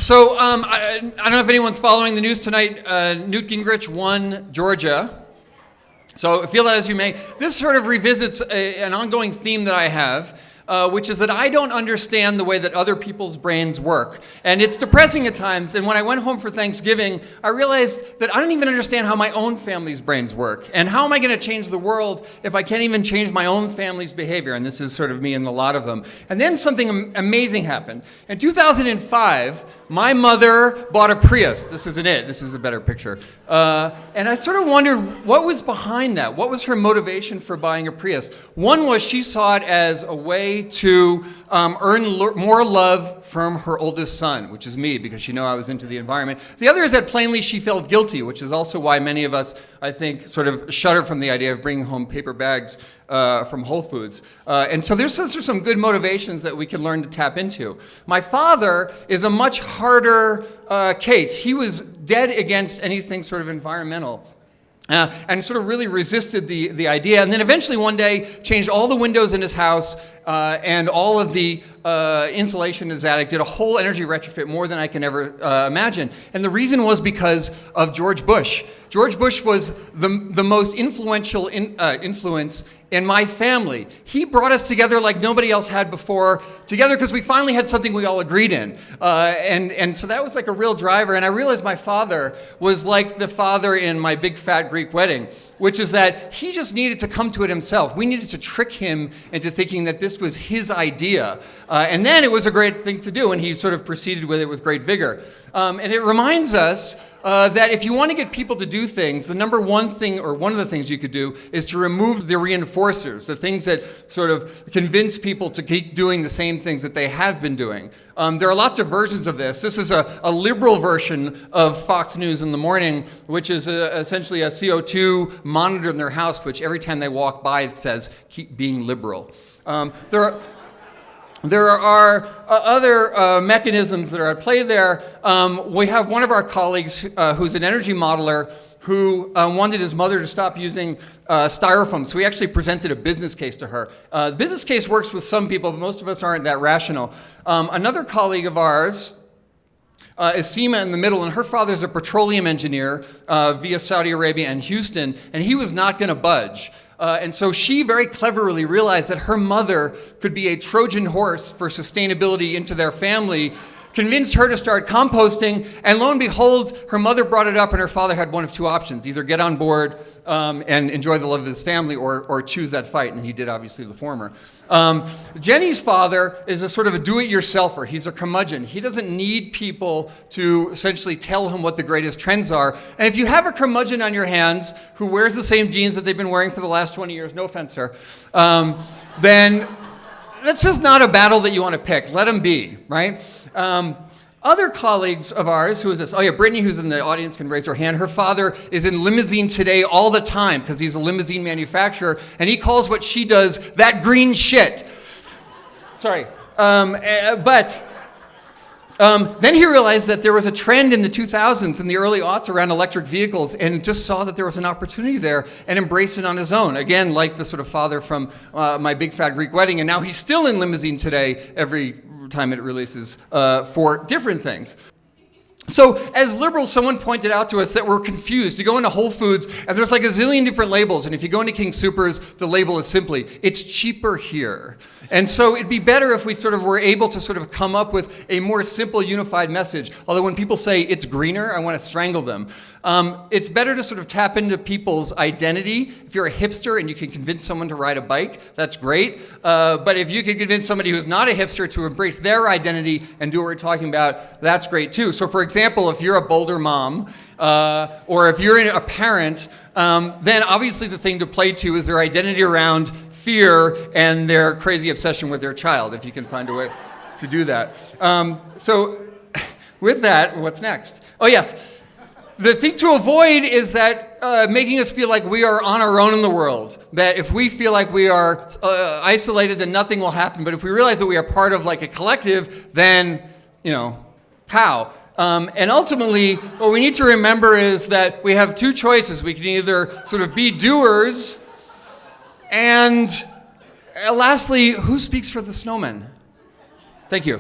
I don't know if anyone's following the news tonight. Newt Gingrich won Georgia. So feel that as you may. This sort of revisits an ongoing theme that I have, which is that I don't understand the way that other people's brains work. And it's depressing at times. And when I went home for Thanksgiving, I realized that I don't even understand how my own family's brains work. And how am I going to change the world if I can't even change my own family's behavior? And this is sort of me and a lot of them. And then something amazing happened. In 2005, my mother bought a Prius. This isn't it. This is a better picture. And I sort of wondered what was behind that. What was her motivation for buying a Prius? One was she saw it as a way to earn more love from her oldest son, which is me, because she knew I was into the environment. The other is that plainly she felt guilty, which is also why many of us, I think, sort of shudder from the idea of bringing home paper bags from Whole Foods. And so there's some good motivations that we can learn to tap into. My father is a much harder case. He was dead against anything sort of environmental. And sort of really resisted the idea, and then eventually one day changed all the windows in his house and all of the insulation in his attic, did a whole energy retrofit, more than I can ever imagine. And the reason was because of George Bush. George Bush was the most influential influence in my family. He brought us together like nobody else had before, together because we finally had something we all agreed in. And so that was like a real driver. And I realized my father was like the father in My Big Fat Greek Wedding, which is that he just needed to come to it himself. We needed to trick him into thinking that this was his idea. And then it was a great thing to do, and he sort of proceeded with it with great vigor. And it reminds us that if you want to get people to do things, the number one thing, or one of the things you could do, is to remove the reinforcers, the things that sort of convince people to keep doing the same things that they have been doing. There are lots of versions of this. This is a liberal version of Fox News in the morning, which is essentially a CO2 monitor in their house, which every time they walk by it says, keep being liberal. There are other mechanisms that are at play there. We have one of our colleagues who's an energy modeler who wanted his mother to stop using styrofoam. So we actually presented a business case to her. The business case works with some people, but most of us aren't that rational. Another colleague of ours is Seema in the middle, and her father's a petroleum engineer via Saudi Arabia and Houston, and he was not going to budge. And so she very cleverly realized that her mother could be a Trojan horse for sustainability into their family, convinced her to start composting, and lo and behold, her mother brought it up, and her father had one of two options: either get on board and enjoy the love of his family, or choose that fight, and he did obviously the former. Jenny's father is a sort of a do-it-yourselfer. He's a curmudgeon. He doesn't need people to essentially tell him what the greatest trends are. And if you have a curmudgeon on your hands who wears the same jeans that they've been wearing for the last 20 years, no offense, sir, then that's just not a battle that you want to pick. Let him be, right? Other colleagues of ours, who is this? Oh yeah, Brittany, who's in the audience, can raise her hand. Her father is in Limousine Today all the time because he's a limousine manufacturer, and he calls what she does that green shit. Sorry. But then he realized that there was a trend in the 2000s and the early aughts around electric vehicles, and just saw that there was an opportunity there and embraced it on his own. Again, like the sort of father from My Big Fat Greek Wedding, and now he's still in Limousine Today every time it releases for different things. So as liberals, someone pointed out to us that we're confused. You go into Whole Foods and there's like a zillion different labels, and if you go into King Soopers, the label is simply, it's cheaper here. And so it'd be better if we sort of were able to sort of come up with a more simple, unified message. Although when people say it's greener, I want to strangle them. It's better to sort of tap into people's identity. If you're a hipster and you can convince someone to ride a bike, that's great. But if you can convince somebody who's not a hipster to embrace their identity and do what we're talking about, that's great too. So for example, if you're a Boulder mom, or if you're a parent, then obviously the thing to play to is their identity around fear and their crazy obsession with their child, if you can find a way to do that. So with that, what's next? Oh yes. The thing to avoid is that making us feel like we are on our own in the world. That if we feel like we are isolated, then nothing will happen. But if we realize that we are part of like a collective, then, how? And ultimately, what we need to remember is that we have two choices. We can either sort of be doers, and lastly, who speaks for the snowmen? Thank you.